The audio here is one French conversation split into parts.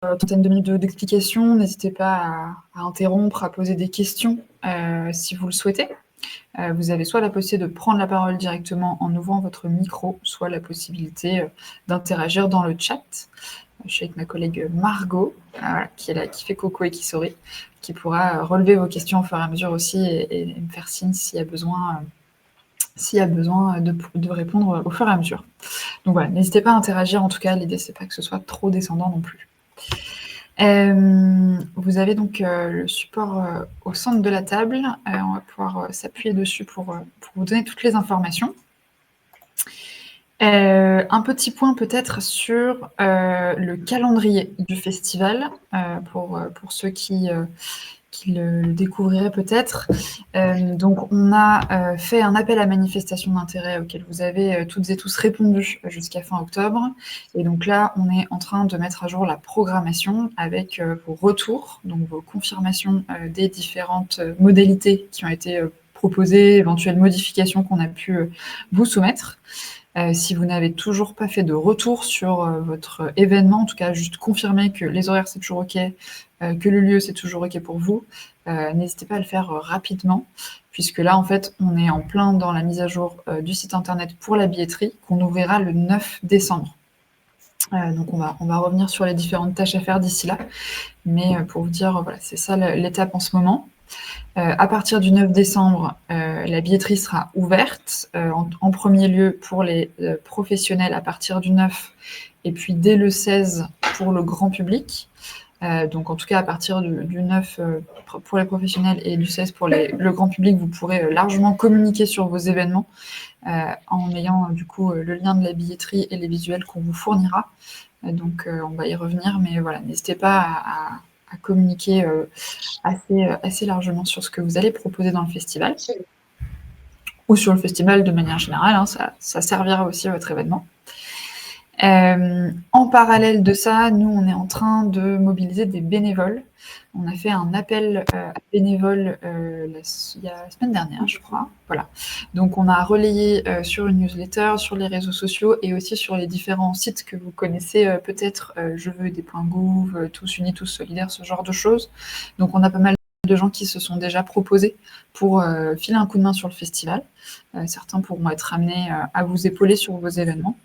trentaine de minutes d'explication. N'hésitez pas à interrompre, à poser des questions si vous le souhaitez. Vous avez soit la possibilité de prendre la parole directement en ouvrant votre micro, soit la possibilité d'interagir dans le chat. Je suis avec ma collègue Margot, qui est là, qui fait coco et qui sourit, qui pourra relever vos questions au fur et à mesure aussi et me faire signe s'il y a besoin de répondre au fur et à mesure. Donc voilà, n'hésitez pas à interagir. En tout cas, l'idée, c'est pas que ce soit trop descendant non plus. Vous avez donc le support au centre de la table. On va pouvoir s'appuyer dessus pour vous donner toutes les informations. Un petit point peut-être sur le calendrier du festival, pour ceux qui le découvriraient peut-être. Donc on a fait un appel à manifestation d'intérêt auquel vous avez toutes et tous répondu jusqu'à fin octobre. Et donc là, on est en train de mettre à jour la programmation avec vos retours, donc vos confirmations des différentes modalités qui ont été proposées, éventuelles modifications qu'on a pu vous soumettre. Si vous n'avez toujours pas fait de retour sur votre événement, en tout cas juste confirmer que les horaires c'est toujours OK, que le lieu c'est toujours OK pour vous, n'hésitez pas à le faire rapidement, puisque là en fait on est en plein dans la mise à jour du site internet pour la billetterie qu'on ouvrira le 9 décembre. Donc on va revenir sur les différentes tâches à faire d'ici là, mais pour vous dire, voilà, c'est ça l'étape en ce moment. À partir du 9 décembre, la billetterie sera ouverte, en premier lieu pour les professionnels à partir du 9 et puis dès le 16 pour le grand public. Donc en tout cas à partir du 9 pour les professionnels et du 16 pour le grand public, vous pourrez largement communiquer sur vos événements en ayant du coup le lien de la billetterie et les visuels qu'on vous fournira. Donc on va y revenir, mais voilà, n'hésitez pas à communiquer assez largement sur ce que vous allez proposer dans le festival, ou sur le festival de manière générale, hein, ça servira aussi à votre événement. En parallèle de ça, nous, on est en train de mobiliser des bénévoles. On a fait un appel à bénévoles la semaine dernière, je crois. Voilà. Donc, on a relayé sur une newsletter, sur les réseaux sociaux et aussi sur les différents sites que vous connaissez peut-être, Je veux des points gouv, Tous unis, tous solidaires, ce genre de choses. Donc, on a pas mal de gens qui se sont déjà proposés pour filer un coup de main sur le festival. Certains pourront être amenés à vous épauler sur vos événements.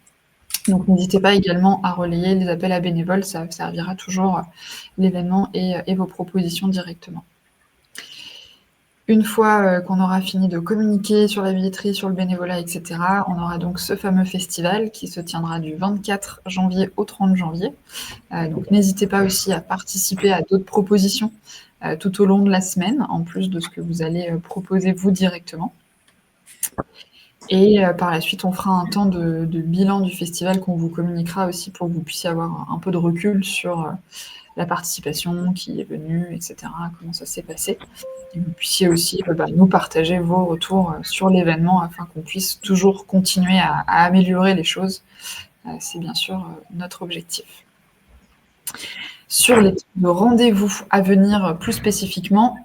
Donc n'hésitez pas également à relayer les appels à bénévoles, ça servira toujours l'événement et vos propositions directement. Une fois qu'on aura fini de communiquer sur la billetterie, sur le bénévolat, etc., on aura donc ce fameux festival qui se tiendra du 24 janvier au 30 janvier. Donc n'hésitez pas aussi à participer à d'autres propositions tout au long de la semaine, en plus de ce que vous allez proposer vous directement. Et par la suite, on fera un temps de bilan du festival qu'on vous communiquera aussi pour que vous puissiez avoir un peu de recul sur la participation, qui est venue, etc., comment ça s'est passé. Et vous puissiez aussi nous partager vos retours sur l'événement afin qu'on puisse toujours continuer à améliorer les choses. C'est bien sûr notre objectif. Sur les types de rendez-vous à venir plus spécifiquement,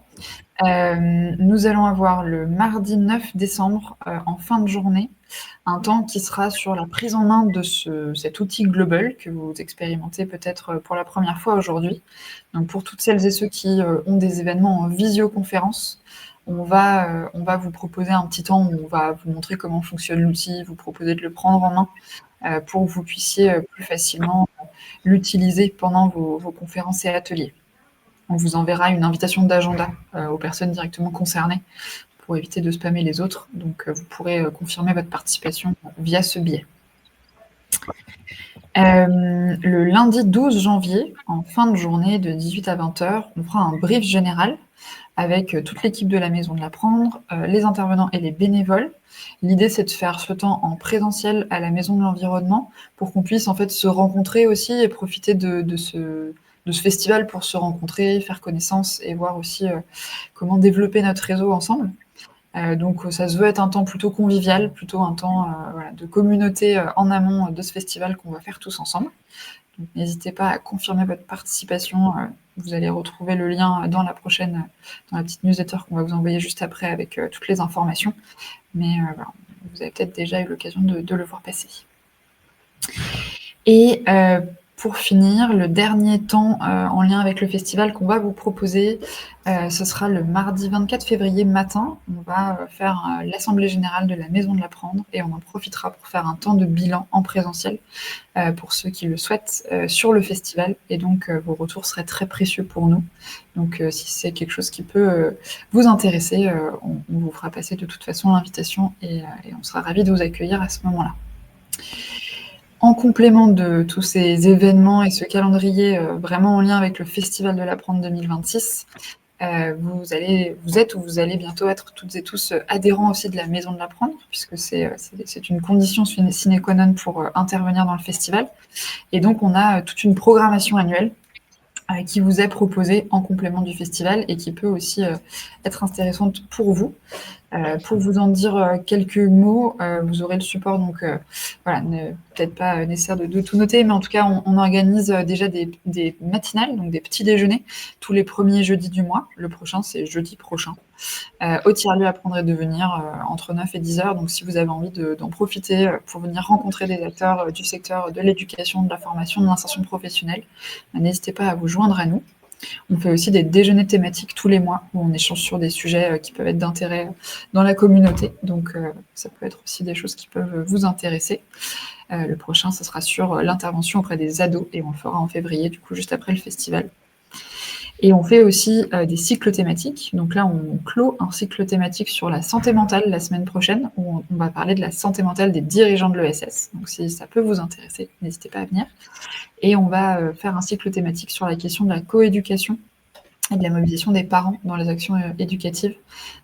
nous allons avoir le mardi 9 décembre, en fin de journée, un temps qui sera sur la prise en main de cet outil Global que vous expérimentez peut-être pour la première fois aujourd'hui. Donc pour toutes celles et ceux qui ont des événements en visioconférence, on va vous proposer un petit temps où on va vous montrer comment fonctionne l'outil, vous proposer de le prendre en main pour que vous puissiez plus facilement l'utiliser pendant vos conférences et ateliers. On vous enverra une invitation d'agenda aux personnes directement concernées pour éviter de spammer les autres. Donc, vous pourrez confirmer votre participation via ce biais. Le lundi 12 janvier, en fin de journée, de 18 à 20h, on fera un brief général avec toute l'équipe de la Maison de l'Apprendre, les intervenants et les bénévoles. L'idée, c'est de faire ce temps en présentiel à la Maison de l'Environnement pour qu'on puisse en fait se rencontrer aussi et profiter de ce festival pour se rencontrer, faire connaissance et voir aussi comment développer notre réseau ensemble. Donc ça se veut être un temps plutôt convivial, plutôt un temps de communauté en amont de ce festival qu'on va faire tous ensemble. Donc n'hésitez pas à confirmer votre participation. Vous allez retrouver le lien dans la petite newsletter qu'on va vous envoyer juste après avec toutes les informations. Mais voilà, vous avez peut-être déjà eu l'occasion de le voir passer. Et pour finir, le dernier temps, en lien avec le festival qu'on va vous proposer, ce sera le mardi 24 février matin. On va, faire, l'assemblée générale de la Maison de l'Apprendre et on en profitera pour faire un temps de bilan en présentiel, pour ceux qui le souhaitent, sur le festival et donc vos retours seraient très précieux pour nous. Donc si c'est quelque chose qui peut, vous intéresser, on vous fera passer de toute façon l'invitation et on sera ravis de vous accueillir à ce moment-là. En complément de tous ces événements et ce calendrier, vraiment en lien avec le Festival de l'Apprendre 2026, vous êtes ou vous allez bientôt être toutes et tous, adhérents aussi de la Maison de l'Apprendre puisque c'est une condition sine qua non pour, intervenir dans le festival et donc on a, toute une programmation annuelle, qui vous est proposée en complément du festival et qui peut aussi, être intéressante pour vous. Pour vous en dire, quelques mots, vous aurez le support donc voilà, peut-être pas nécessaire de tout noter, mais en tout cas, on organise, déjà des matinales, donc des petits déjeuners, tous les premiers jeudis du mois. Le prochain, c'est jeudi prochain, au tiers-lieu Apprendre et Devenir, entre 9 et 10 heures. Donc si vous avez envie d'en profiter, pour venir rencontrer des acteurs, du secteur de l'éducation, de la formation, de l'insertion professionnelle, n'hésitez pas à vous joindre à nous. On fait aussi des déjeuners thématiques tous les mois où on échange sur des sujets qui peuvent être d'intérêt dans la communauté. Donc ça peut être aussi des choses qui peuvent vous intéresser. Le prochain, ce sera sur l'intervention auprès des ados et on le fera en février, du coup juste après le festival. Et on fait aussi des cycles thématiques. Donc là, on clôt un cycle thématique sur la santé mentale la semaine prochaine, où on va parler de la santé mentale des dirigeants de l'ESS. Donc si ça peut vous intéresser, n'hésitez pas à venir. Et on va faire un cycle thématique sur la question de la coéducation et de la mobilisation des parents dans les actions éducatives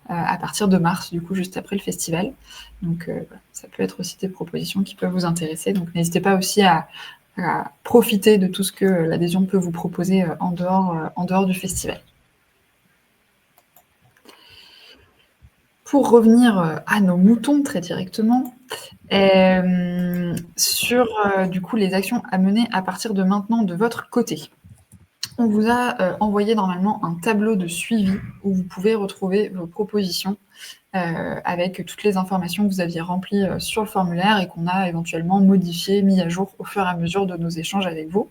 à partir de mars, du coup, juste après le festival. Donc voilà, ça peut être aussi des propositions qui peuvent vous intéresser. Donc n'hésitez pas aussi à profiter de tout ce que l'adhésion peut vous proposer en dehors du festival. Pour revenir à nos moutons très directement, sur du coup les actions à mener à partir de maintenant de votre côté. On vous a envoyé normalement un tableau de suivi où vous pouvez retrouver vos propositions avec toutes les informations que vous aviez remplies sur le formulaire et qu'on a éventuellement modifiées, mis à jour au fur et à mesure de nos échanges avec vous.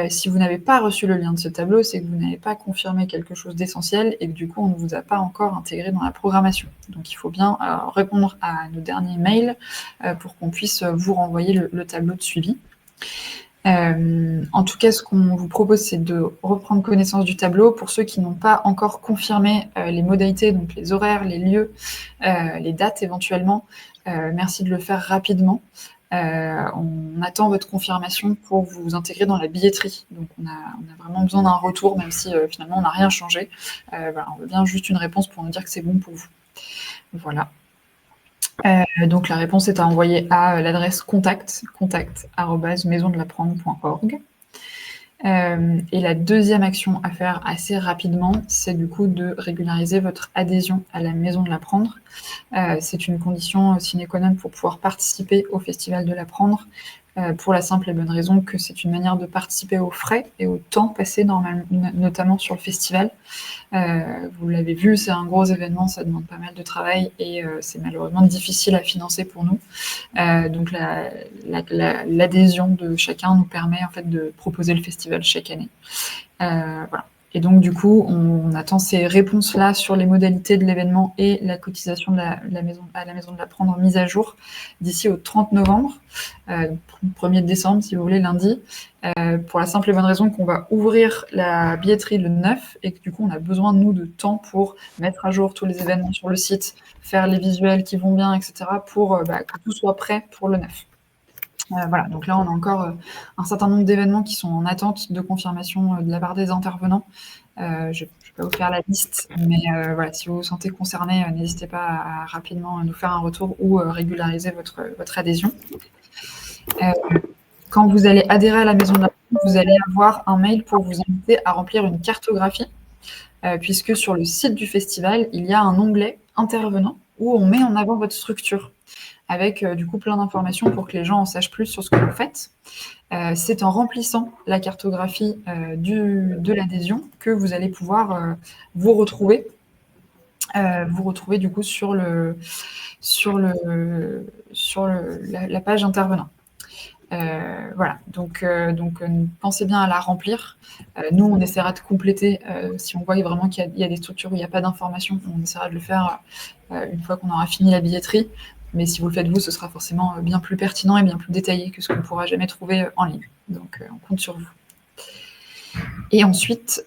Si vous n'avez pas reçu le lien de ce tableau, c'est que vous n'avez pas confirmé quelque chose d'essentiel et que du coup on ne vous a pas encore intégré dans la programmation. Donc il faut bien répondre à nos derniers mails pour qu'on puisse vous renvoyer le tableau de suivi. En tout cas, ce qu'on vous propose, c'est de reprendre connaissance du tableau. Pour ceux qui n'ont pas encore confirmé les modalités, donc les horaires, les lieux, les dates éventuellement, merci de le faire rapidement. On attend votre confirmation pour vous intégrer dans la billetterie. Donc on a vraiment besoin d'un retour, même si finalement on n'a rien changé. Voilà, on veut bien juste une réponse pour nous dire que c'est bon pour vous. Voilà. Donc la réponse est à envoyer à l'adresse contact@maisondelapprendre.org. Et la deuxième action à faire assez rapidement, c'est du coup de régulariser votre adhésion à la Maison de l'Apprendre. C'est une condition sine qua non pour pouvoir participer au Festival de l'Apprendre, pour la simple et bonne raison que c'est une manière de participer aux frais et au temps passé notamment sur le festival. Vous l'avez vu, c'est un gros événement, ça demande pas mal de travail et c'est malheureusement difficile à financer pour nous. Donc l'adhésion de chacun nous permet en fait de proposer le festival chaque année. Voilà. Et donc du coup, on attend ces réponses-là sur les modalités de l'événement et la cotisation de la Maison de l'Apprendre mise à jour d'ici au 30 novembre, 1er décembre si vous voulez, lundi, pour la simple et bonne raison qu'on va ouvrir la billetterie le 9 et que du coup on a besoin nous de temps pour mettre à jour tous les événements sur le site, faire les visuels qui vont bien, etc. pour que tout soit prêt pour le 9. Voilà, donc là on a encore un certain nombre d'événements qui sont en attente de confirmation de la part des intervenants. Je ne vais pas vous faire la liste, mais voilà, si vous vous sentez concerné, n'hésitez pas à rapidement nous faire un retour ou régulariser votre adhésion. Quand vous allez adhérer à la Maison de l'Apprendre, vous allez avoir un mail pour vous inviter à remplir une cartographie, puisque sur le site du festival, il y a un onglet intervenants où on met en avant votre structure avec du coup plein d'informations pour que les gens en sachent plus sur ce que vous faites. C'est en remplissant la cartographie de l'adhésion que vous allez pouvoir vous retrouver du coup sur la page intervenant. Voilà, donc pensez bien à la remplir. Nous, on essaiera de compléter, si on voit vraiment qu'il y a des structures où il n'y a pas d'informations, on essaiera de le faire une fois qu'on aura fini la billetterie. Mais si vous le faites vous, ce sera forcément bien plus pertinent et bien plus détaillé que ce qu'on ne pourra jamais trouver en ligne. Donc on compte sur vous. Et ensuite,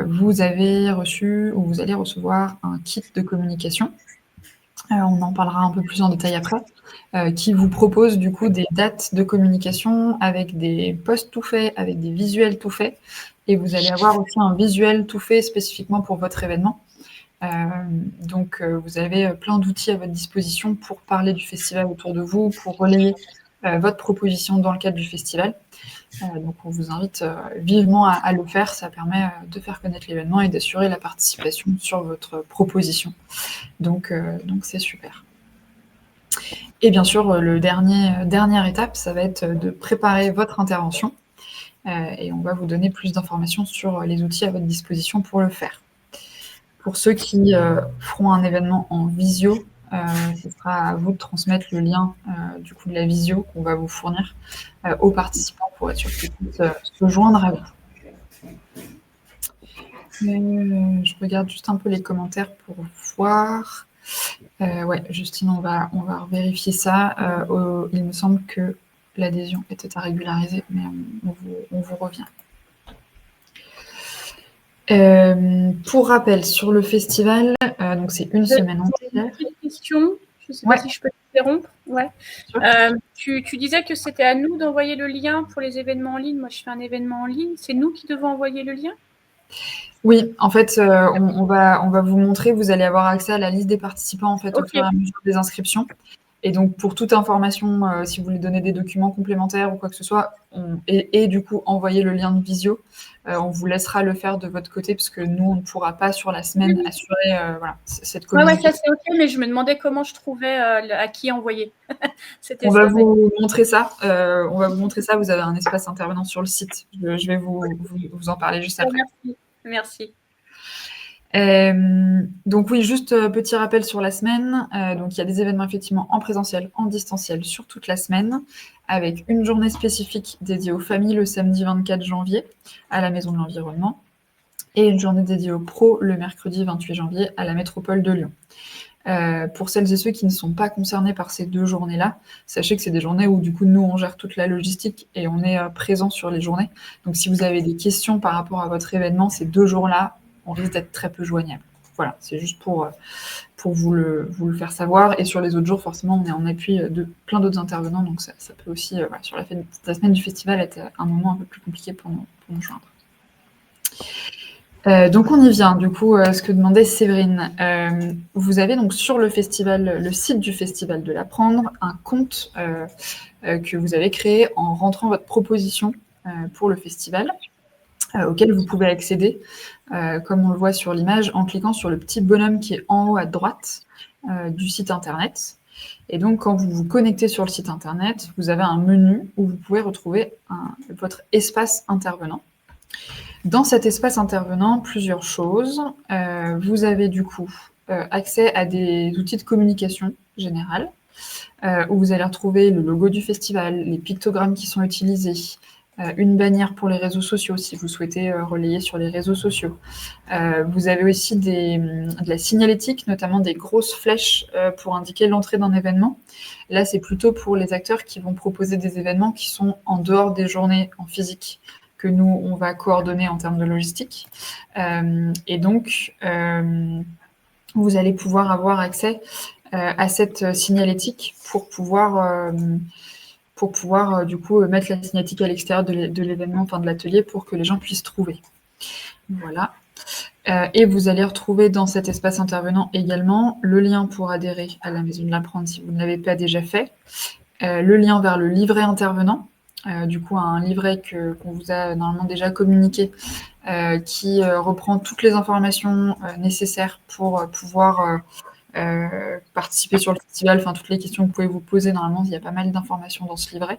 vous avez reçu ou vous allez recevoir un kit de communication. On en parlera un peu plus en détail après, qui vous propose du coup des dates de communication avec des posts tout faits, avec des visuels tout faits. Et vous allez avoir aussi un visuel tout fait spécifiquement pour votre événement. Donc vous avez plein d'outils à votre disposition pour parler du festival autour de vous, pour relayer votre proposition dans le cadre du festival. Donc on vous invite vivement à le faire, ça permet de faire connaître l'événement et d'assurer la participation sur votre proposition. Donc c'est super. Et bien sûr, dernière étape, ça va être de préparer votre intervention. Et on va vous donner plus d'informations sur les outils à votre disposition pour le faire. Pour ceux qui feront un événement en visio, ce sera à vous de transmettre le lien du coup de la visio qu'on va vous fournir aux participants pour être sûr qu'ils puissent se joindre à vous. Je regarde juste un peu les commentaires pour voir. Ouais, Justine, on va vérifier ça. Il me semble que l'adhésion était à régulariser, mais on vous revient. Pour rappel, sur le festival, donc c'est une semaine entière. Une question, je ne sais pas si je peux t'interrompre. Ouais. Tu disais que c'était à nous d'envoyer le lien pour les événements en ligne. Moi, je fais un événement en ligne. C'est nous qui devons envoyer le lien? Oui, en fait, on va vous montrer, vous allez avoir accès à la liste des participants en fait, au fur et à mesure des inscriptions. Et donc, pour toute information, si vous voulez donner des documents complémentaires ou quoi que ce soit, et du coup envoyer le lien de visio, on vous laissera le faire de votre côté, parce que nous, on ne pourra pas sur la semaine assurer voilà, cette communication. Ouais, ça c'est OK, mais je me demandais comment je trouvais à qui envoyer. On va vous montrer ça. Vous avez un espace intervenant sur le site. Je vais vous en parler juste après. Merci. Donc oui, juste petit rappel sur la semaine. Donc il y a des événements effectivement en présentiel, en distanciel sur toute la semaine, avec une journée spécifique dédiée aux familles le samedi 24 janvier à la Maison de l'Environnement et une journée dédiée aux pros le mercredi 28 janvier à la Métropole de Lyon. Pour celles et ceux qui ne sont pas concernés par ces 2 journées-là, sachez que c'est des journées où du coup nous on gère toute la logistique et on est présent sur les journées. Donc si vous avez des questions par rapport à votre événement, ces 2 jours-là, on risque d'être très peu joignable. Voilà, c'est juste pour vous le faire savoir. Et sur les autres jours, forcément, on est en appui de plein d'autres intervenants, donc ça peut aussi, sur la semaine du festival, être un moment un peu plus compliqué pour nous joindre. Donc on y vient, du coup, ce que demandait Séverine. Vous avez donc sur le festival, le site du Festival de l'Apprendre, un compte que vous avez créé en rentrant votre proposition pour le festival, auquel vous pouvez accéder, comme on le voit sur l'image, en cliquant sur le petit bonhomme qui est en haut à droite du site internet. Et donc, quand vous vous connectez sur le site internet, vous avez un menu où vous pouvez retrouver votre espace intervenant. Dans cet espace intervenant, plusieurs choses. Vous avez du coup accès à des outils de communication générale, où vous allez retrouver le logo du festival, les pictogrammes qui sont utilisés, une bannière pour les réseaux sociaux si vous souhaitez relayer sur les réseaux sociaux. Vous avez aussi de la signalétique, notamment des grosses flèches pour indiquer l'entrée d'un événement. Là, c'est plutôt pour les acteurs qui vont proposer des événements qui sont en dehors des journées en physique que nous, on va coordonner en termes de logistique. Et donc, vous allez pouvoir avoir accès à cette signalétique pour pouvoir du coup mettre la signalétique à l'extérieur de l'événement, enfin de l'atelier, pour que les gens puissent trouver. Voilà. Et vous allez retrouver dans cet espace intervenant également le lien pour adhérer à la Maison de l'Apprendre si vous ne l'avez pas déjà fait, le lien vers le livret intervenant, du coup un livret qu'on vous a normalement déjà communiqué, qui reprend toutes les informations nécessaires pour pouvoir participer sur le festival, enfin toutes les questions que vous pouvez vous poser. Normalement, il y a pas mal d'informations dans ce livret.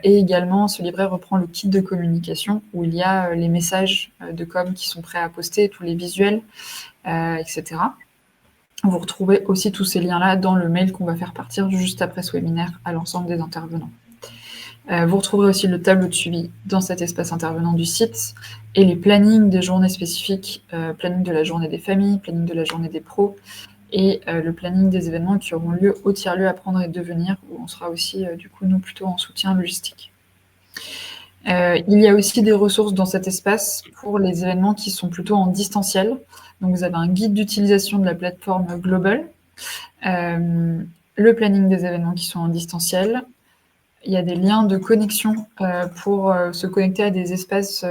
Et également, ce livret reprend le kit de communication où il y a les messages de com qui sont prêts à poster, tous les visuels, etc. Vous retrouvez aussi tous ces liens-là dans le mail qu'on va faire partir juste après ce webinaire à l'ensemble des intervenants. Vous retrouverez aussi le tableau de suivi dans cet espace intervenant du site et les plannings des journées spécifiques, planning de la journée des familles, planning de la journée des pros et le planning des événements qui auront lieu au tiers-lieu Apprendre et Devenir, où on sera aussi, du coup, nous, plutôt en soutien logistique. Il y a aussi des ressources dans cet espace pour les événements qui sont plutôt en distanciel. Donc, vous avez un guide d'utilisation de la plateforme Global, le planning des événements qui sont en distanciel. Il y a des liens de connexion pour se connecter à des espaces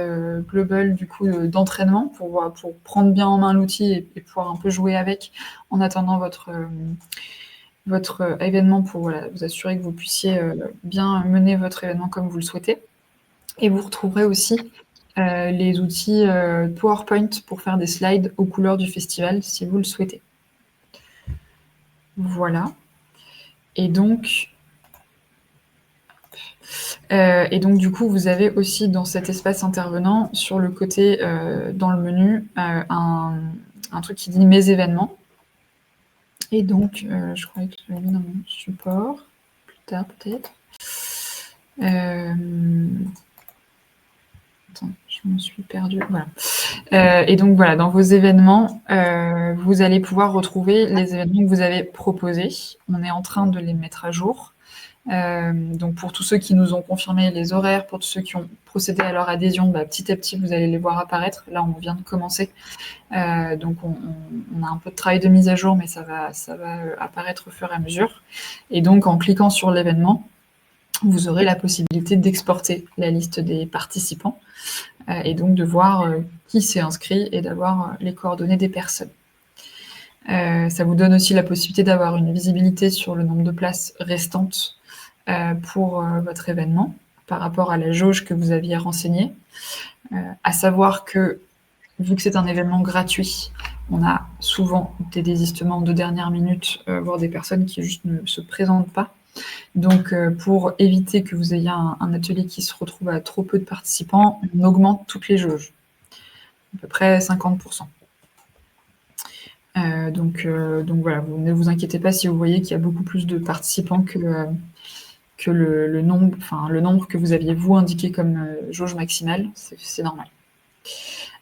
global du coup d'entraînement pour prendre bien en main l'outil et pouvoir un peu jouer avec en attendant votre événement pour voilà, vous assurer que vous puissiez bien mener votre événement comme vous le souhaitez. Et vous retrouverez aussi les outils PowerPoint pour faire des slides aux couleurs du festival si vous le souhaitez. Voilà. Et donc, du coup, vous avez aussi dans cet espace intervenant, sur le côté, dans le menu, un truc qui dit Mes événements. Et donc, je croyais que je l'avais mis dans mon support, plus tard peut-être. Attends, je me suis perdue. Voilà. Et donc voilà, dans vos événements, vous allez pouvoir retrouver les événements que vous avez proposés. On est en train de les mettre à jour. Donc pour tous ceux qui nous ont confirmé les horaires, pour tous ceux qui ont procédé à leur adhésion, petit à petit vous allez les voir apparaître. Là on vient de commencer, donc on a un peu de travail de mise à jour, mais ça va apparaître au fur et à mesure. Et donc en cliquant sur l'événement, vous aurez la possibilité d'exporter la liste des participants et donc de voir qui s'est inscrit et d'avoir les coordonnées des personnes. Ça vous donne aussi la possibilité d'avoir une visibilité sur le nombre de places restantes pour votre événement par rapport à la jauge que vous aviez renseignée. À savoir que, vu que c'est un événement gratuit, on a souvent des désistements de dernière minute, voire des personnes qui juste ne se présentent pas. Donc, pour éviter que vous ayez un atelier qui se retrouve à trop peu de participants, on augmente toutes les jauges, à peu près 50%. Donc voilà, vous ne vous inquiétez pas si vous voyez qu'il y a beaucoup plus de participants que le nombre que vous aviez vous indiqué comme jauge maximale, c'est normal.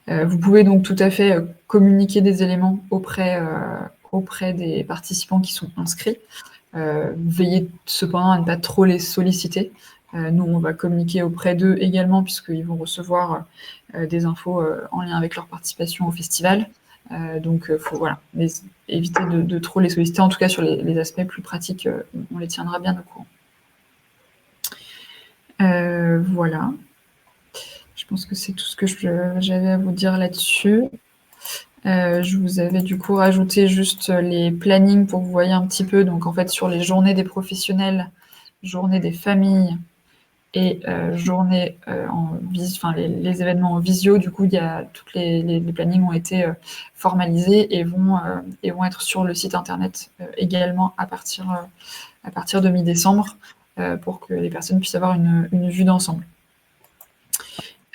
Vous pouvez donc tout à fait communiquer des éléments auprès des participants qui sont inscrits. Veillez cependant à ne pas trop les solliciter. Nous, on va communiquer auprès d'eux également, puisqu'ils vont recevoir des infos en lien avec leur participation au festival. Donc, faut voilà, éviter de trop les solliciter. En tout cas, sur les aspects plus pratiques, on les tiendra bien au courant. Voilà. Je pense que c'est tout ce que j'avais à vous dire là-dessus. Je vous avais du coup rajouté juste les plannings pour que vous voyez un petit peu. Donc en fait, sur les journées des professionnels, journées des familles et journées les événements en visio, du coup, il y a toutes les plannings ont été formalisés et vont être sur le site internet également à partir de mi-décembre pour que les personnes puissent avoir une vue d'ensemble.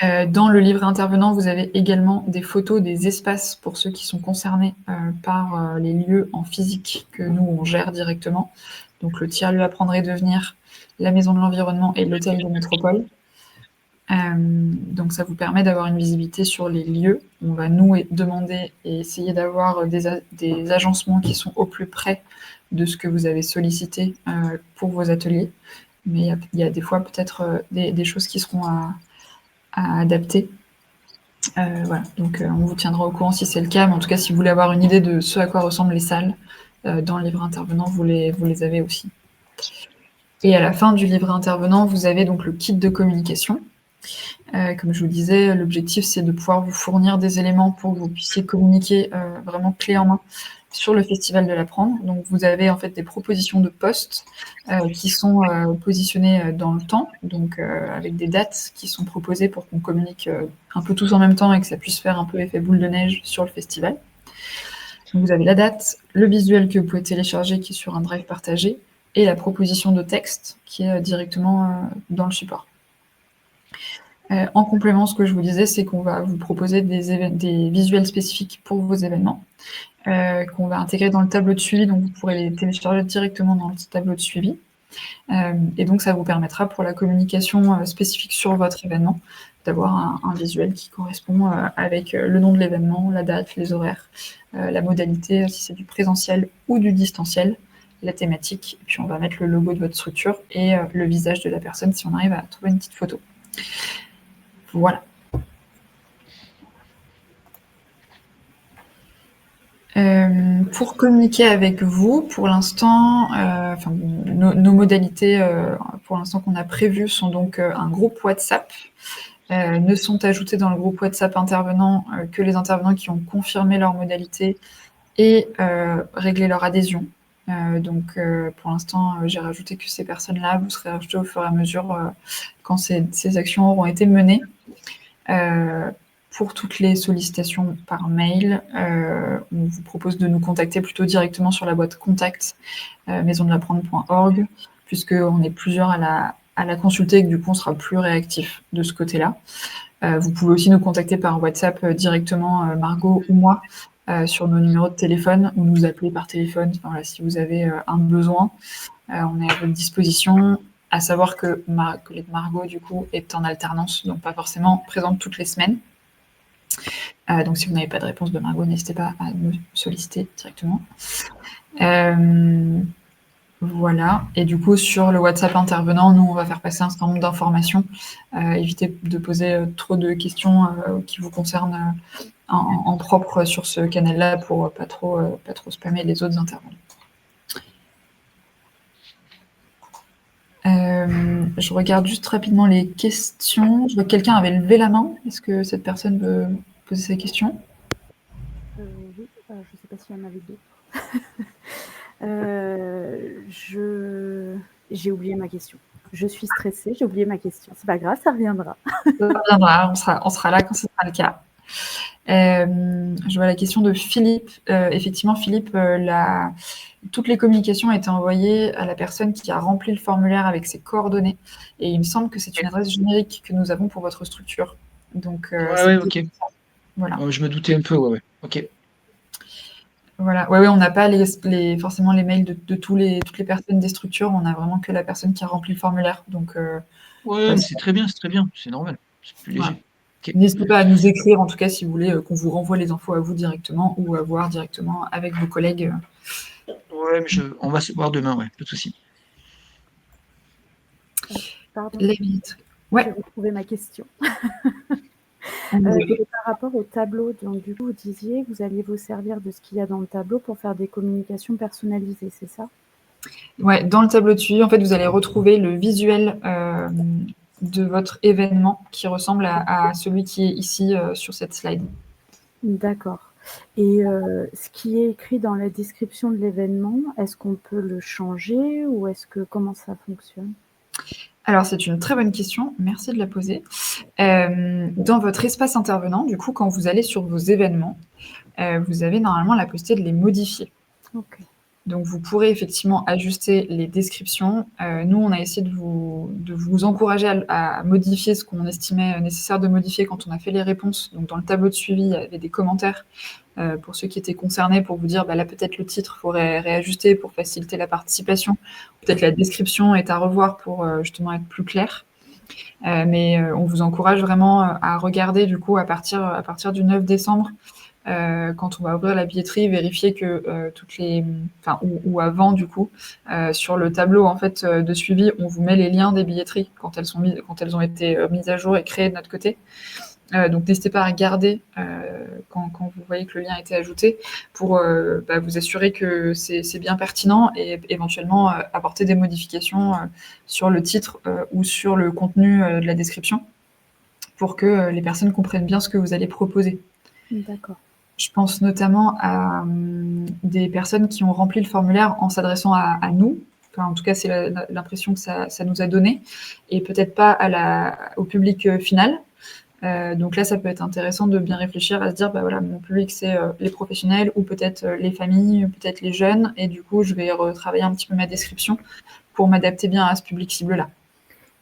Dans le livret intervenant, vous avez également des photos des espaces pour ceux qui sont concernés par les lieux en physique que nous, on gère directement. Donc le tiers-lieu Apprendre et Devenir, la Maison de l'Environnement et l'Hôtel de Métropole. Donc ça vous permet d'avoir une visibilité sur les lieux. On va nous demander et essayer d'avoir des agencements qui sont au plus près de ce que vous avez sollicité pour vos ateliers. Mais il y a des fois peut-être des choses qui seront à adapter. Voilà, donc on vous tiendra au courant si c'est le cas, mais en tout cas, si vous voulez avoir une idée de ce à quoi ressemblent les salles, dans le livre intervenant, vous les avez aussi. Et à la fin du livre intervenant, vous avez donc le kit de communication. Comme je vous disais, l'objectif, c'est de pouvoir vous fournir des éléments pour que vous puissiez communiquer vraiment clé en main sur le Festival de l'Apprendre. Donc, vous avez en fait des propositions de posts qui sont positionnées dans le temps, donc avec des dates qui sont proposées pour qu'on communique un peu tous en même temps et que ça puisse faire un peu effet boule de neige sur le festival. Donc, vous avez la date, le visuel que vous pouvez télécharger qui est sur un drive partagé et la proposition de texte qui est directement dans le support. En complément, ce que je vous disais, c'est qu'on va vous proposer des visuels spécifiques pour vos événements, qu'on va intégrer dans le tableau de suivi, donc vous pourrez les télécharger directement dans le tableau de suivi. Et donc ça vous permettra pour la communication spécifique sur votre événement d'avoir un visuel qui correspond avec le nom de l'événement, la date, les horaires, la modalité, si c'est du présentiel ou du distanciel, la thématique, et puis on va mettre le logo de votre structure et le visage de la personne si on arrive à trouver une petite photo. Voilà. Pour communiquer avec vous, pour l'instant, nos modalités, pour l'instant qu'on a prévues sont donc un groupe WhatsApp. Ne sont ajoutés dans le groupe WhatsApp intervenants que les intervenants qui ont confirmé leur modalité et réglé leur adhésion. Donc pour l'instant, j'ai rajouté que ces personnes-là, vous serez rajoutées au fur et à mesure quand ces actions auront été menées. Pour toutes les sollicitations par mail, on vous propose de nous contacter plutôt directement sur la boîte contact maisondelapprendre.org, puisqu'on est plusieurs à la consulter et que du coup on sera plus réactif de ce côté-là. Vous pouvez aussi nous contacter par WhatsApp directement, Margot ou moi, sur nos numéros de téléphone, ou nous appeler par téléphone, voilà, si vous avez un besoin. On est à votre disposition. À savoir que ma collègue Margot, du coup, est en alternance, donc pas forcément présente toutes les semaines. Donc si vous n'avez pas de réponse de Margot, n'hésitez pas à me solliciter directement. Voilà. Et du coup, sur le WhatsApp intervenant, nous, on va faire passer un certain nombre d'informations. Évitez de poser trop de questions qui vous concernent en propre sur ce canal-là pour pas trop spammer les autres intervenants. Je regarde juste rapidement les questions. Je vois que quelqu'un avait levé la main. Est-ce que cette personne veut poser sa question? Oui, je ne sais pas s'il y en avait d'autres. J'ai oublié ma question. Je suis stressée, j'ai oublié ma question. C'est pas grave, ça reviendra. Ça reviendra, on sera là quand ce sera le cas. Je vois la question de Philippe. Effectivement, Philippe, toutes les communications ont été envoyées à la personne qui a rempli le formulaire avec ses coordonnées. Et il me semble que c'est une adresse générique que nous avons pour votre structure. Donc, ok. Voilà. Je me doutais un peu, ouais. Ok. Voilà. Ouais, on n'a pas forcément les mails de toutes les personnes des structures. On a vraiment que la personne qui a rempli le formulaire. Donc, mais c'est très bien, c'est normal. C'est plus léger. Ouais. Okay. N'hésitez pas à nous écrire, en tout cas, si vous voulez qu'on vous renvoie les infos à vous directement ou à voir directement avec vos collègues. Ouais, mais on va se voir demain, ouais, pas de souci. Pardon. Ouais. J'ai retrouvé ma question. Par rapport au tableau, donc du coup, vous disiez que vous alliez vous servir de ce qu'il y a dans le tableau pour faire des communications personnalisées, c'est ça? Ouais, dans le tableau de suivi, en fait, vous allez retrouver le visuel de votre événement qui ressemble à celui qui est ici sur cette slide. D'accord. Et ce qui est écrit dans la description de l'événement, est-ce qu'on peut le changer ou comment ça fonctionne? Alors, c'est une très bonne question. Merci de la poser. Dans votre espace intervenant, du coup, quand vous allez sur vos événements, vous avez normalement la possibilité de les modifier. Ok. Donc, vous pourrez effectivement ajuster les descriptions. Nous, on a essayé de vous encourager à modifier ce qu'on estimait nécessaire de modifier quand on a fait les réponses. Donc, dans le tableau de suivi, il y avait des commentaires pour ceux qui étaient concernés pour vous dire, là, peut-être le titre, il faudrait réajuster pour faciliter la participation. Peut-être la description est à revoir pour justement être plus clair. Mais on vous encourage vraiment à regarder, du coup, à partir du 9 décembre, quand on va ouvrir la billetterie, vérifier que ou avant du coup, sur le tableau en fait de suivi, on vous met les liens des billetteries quand elles ont été mises à jour et créées de notre côté. Donc n'hésitez pas à regarder quand vous voyez que le lien a été ajouté pour vous assurer que c'est bien pertinent et éventuellement apporter des modifications sur le titre ou sur le contenu de la description pour que les personnes comprennent bien ce que vous allez proposer. D'accord. Je pense notamment à des personnes qui ont rempli le formulaire en s'adressant à nous. Enfin, en tout cas, c'est l'impression que ça nous a donné, et peut-être pas au public final. Donc là, ça peut être intéressant de bien réfléchir à se dire, voilà, mon public, c'est les professionnels ou peut-être les familles, peut-être les jeunes, et du coup, je vais retravailler un petit peu ma description pour m'adapter bien à ce public cible-là.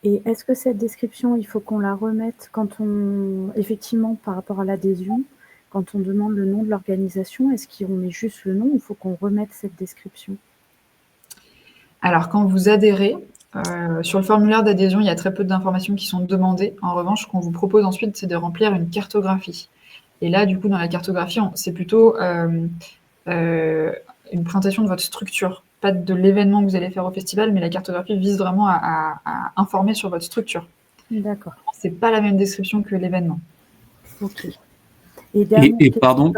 Et est-ce que cette description, il faut qu'on la remette effectivement, par rapport à l'adhésion, quand on demande le nom de l'organisation, est-ce qu'on met juste le nom ou il faut qu'on remette cette description? Alors, quand vous adhérez, sur le formulaire d'adhésion, il y a très peu d'informations qui sont demandées. En revanche, ce qu'on vous propose ensuite, c'est de remplir une cartographie. Et là, du coup, dans la cartographie, c'est plutôt une présentation de votre structure, pas de l'événement que vous allez faire au festival, mais la cartographie vise vraiment à informer sur votre structure. D'accord. C'est pas la même description que l'événement. Ok. Et pardon.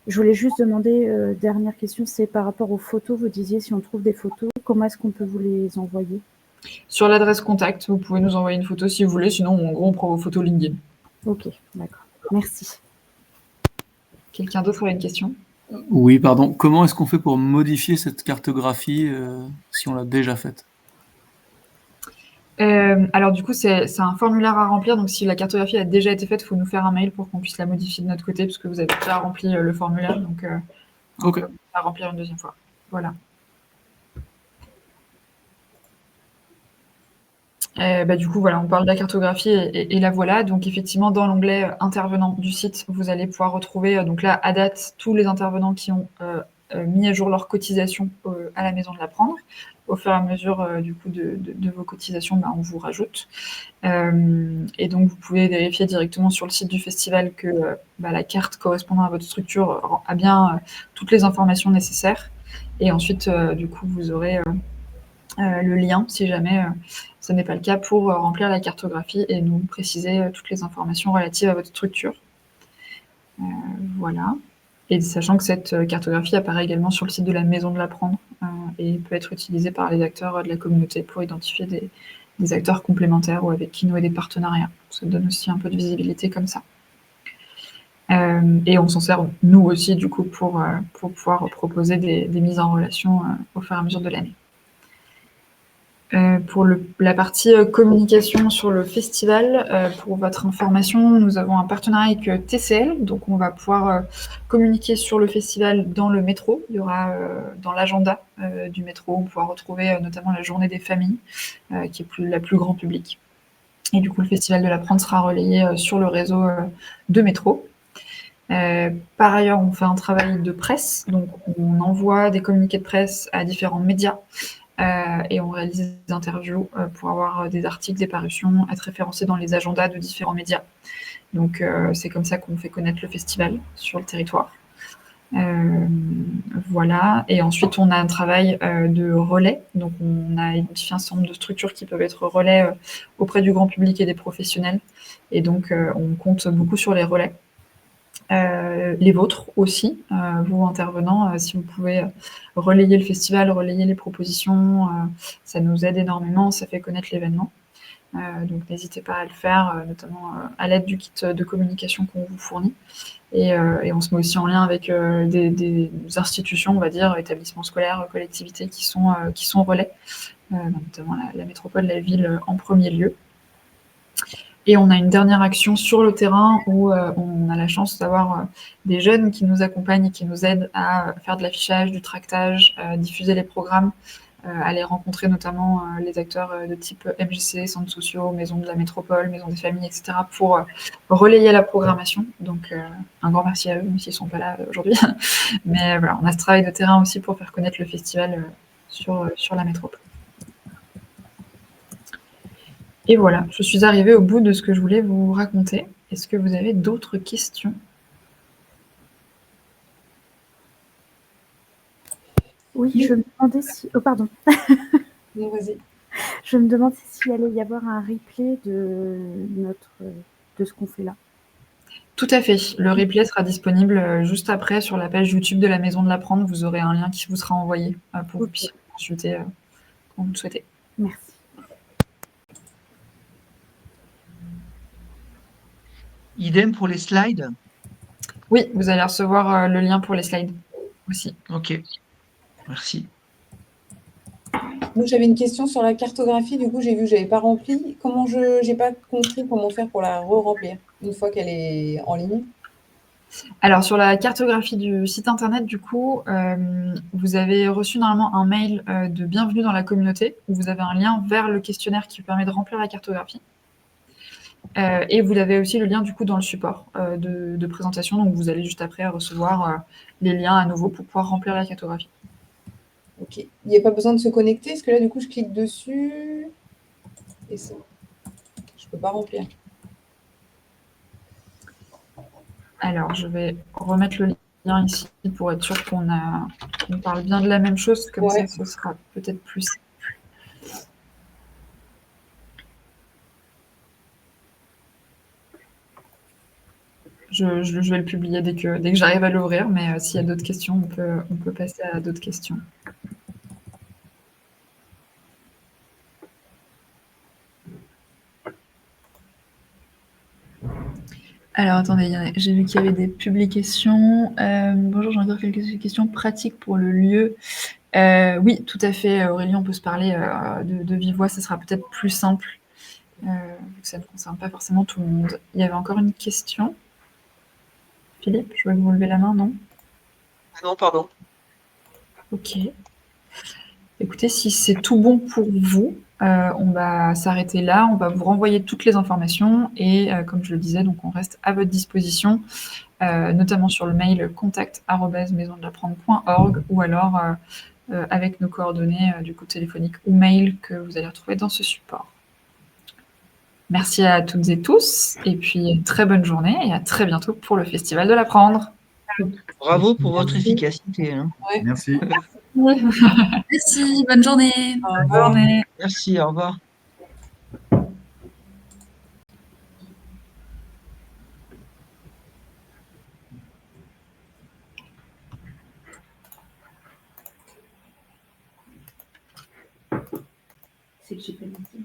Je voulais juste demander, dernière question, c'est par rapport aux photos. Vous disiez si on trouve des photos, comment est-ce qu'on peut vous les envoyer? Sur l'adresse contact, vous pouvez nous envoyer une photo si vous voulez, sinon en gros on prend vos photos LinkedIn. Ok, d'accord. Merci. Quelqu'un d'autre a une question? Oui, pardon. Comment est-ce qu'on fait pour modifier cette cartographie si on l'a déjà faite? Alors du coup, c'est un formulaire à remplir, donc si la cartographie a déjà été faite, il faut nous faire un mail pour qu'on puisse la modifier de notre côté, parce que vous avez déjà rempli le formulaire, donc on peut la remplir une deuxième fois. Voilà. Du coup, voilà, on parle de la cartographie et la voilà. Donc effectivement, dans l'onglet intervenants du site, vous allez pouvoir retrouver, donc là, à date, tous les intervenants qui ont mis à jour leur cotisation à la Maison de l'Apprendre. Au fur et à mesure du coup de vos cotisations, on vous rajoute. Et donc vous pouvez vérifier directement sur le site du festival que la carte correspondant à votre structure a bien toutes les informations nécessaires. Et ensuite, du coup, vous aurez le lien, si jamais ce n'est pas le cas, pour remplir la cartographie et nous préciser toutes les informations relatives à votre structure. Voilà. Et sachant que cette cartographie apparaît également sur le site de la Maison de l'Apprendre et peut être utilisée par les acteurs de la communauté pour identifier des acteurs complémentaires ou avec qui nouer des partenariats. Ça donne aussi un peu de visibilité comme ça. Et on s'en sert, nous aussi, du coup, pour pouvoir proposer des mises en relation au fur et à mesure de l'année. Pour la partie communication sur le festival, pour votre information, nous avons un partenariat avec TCL, donc on va pouvoir communiquer sur le festival dans le métro. Il y aura dans l'agenda du métro, on pourra retrouver notamment la journée des familles, qui est la plus grand public. Et du coup, le festival de l'Apprendre sera relayé sur le réseau de métro. Par ailleurs, on fait un travail de presse, donc on envoie des communiqués de presse à différents médias. Et on réalise des interviews pour avoir des articles, des parutions, être référencés dans les agendas de différents médias. Donc c'est comme ça qu'on fait connaître le festival sur le territoire. Voilà. Et ensuite, on a un travail de relais. Donc on a identifié un certain nombre de structures qui peuvent être relais auprès du grand public et des professionnels. Et donc on compte beaucoup sur les relais. Les vôtres aussi, vous intervenants, si vous pouvez relayer le festival, relayer les propositions, ça nous aide énormément, ça fait connaître l'événement. Donc n'hésitez pas à le faire, notamment à l'aide du kit de communication qu'on vous fournit. Et on se met aussi en lien avec des institutions, on va dire, établissements scolaires, collectivités qui sont relais, notamment la métropole, la ville en premier lieu. Et on a une dernière action sur le terrain où on a la chance d'avoir des jeunes qui nous accompagnent et qui nous aident à faire de l'affichage, du tractage, diffuser les programmes, aller rencontrer notamment les acteurs de type MJC, centres sociaux, maison de la métropole, maison des familles, etc. pour relayer la programmation. Donc un grand merci à eux, même s'ils ne sont pas là aujourd'hui. Mais voilà, on a ce travail de terrain aussi pour faire connaître le festival sur la métropole. Et voilà, je suis arrivée au bout de ce que je voulais vous raconter. Est-ce que vous avez d'autres questions? Oui, je me demandais si... Oh, pardon. Non, vas-y. Je me demandais s'il allait y avoir un replay de ce qu'on fait là. Tout à fait. Le replay sera disponible juste après sur la page YouTube de la Maison de l'Apprendre. Vous aurez un lien qui vous sera envoyé pour que vous puissiez consulter quand vous le souhaitez. Merci. Idem pour les slides? Oui, vous allez recevoir le lien pour les slides aussi. Ok, merci. Moi, j'avais une question sur la cartographie. Du coup, j'ai vu que je n'avais pas rempli. J'ai pas compris comment faire pour la re-remplir une fois qu'elle est en ligne. Alors, sur la cartographie du site internet, du coup, vous avez reçu normalement un mail de bienvenue dans la communauté où vous avez un lien vers le questionnaire qui vous permet de remplir la cartographie. Et vous avez aussi le lien du coup dans le support de présentation, donc vous allez juste après recevoir les liens à nouveau pour pouvoir remplir la cartographie. Ok. Il n'y a pas besoin de se connecter, parce que là, du coup, je clique dessus et ça, je ne peux pas remplir. Alors, je vais remettre le lien ici pour être sûr qu'on parle bien de la même chose, comme ça, ce sera peut-être plus simple. Je vais le publier dès que j'arrive à l'ouvrir, mais s'il y a d'autres questions, on peut passer à d'autres questions. Alors, attendez, j'ai vu qu'il y avait des publications. Bonjour, j'ai encore quelques questions pratiques pour le lieu. Oui, tout à fait, Aurélie, on peut se parler de vive voix, ça sera peut-être plus simple, vu que ça ne concerne pas forcément tout le monde. Il y avait encore une question. Philippe, je vois que vous levez la main, non? Non, pardon. Ok. Écoutez, si c'est tout bon pour vous, on va s'arrêter là. On va vous renvoyer toutes les informations et, comme je le disais, donc on reste à votre disposition, notamment sur le mail contact@maisondelapprendre.org ou alors avec nos coordonnées du coup téléphonique ou mail que vous allez retrouver dans ce support. Merci à toutes et tous et puis très bonne journée et à très bientôt pour le Festival de l'Apprendre. Bravo pour votre efficacité. Hein. Ouais. Merci. Merci, bonne journée. Au Bonne revoir. journée. Merci, au revoir. C'est que j'ai pas dit.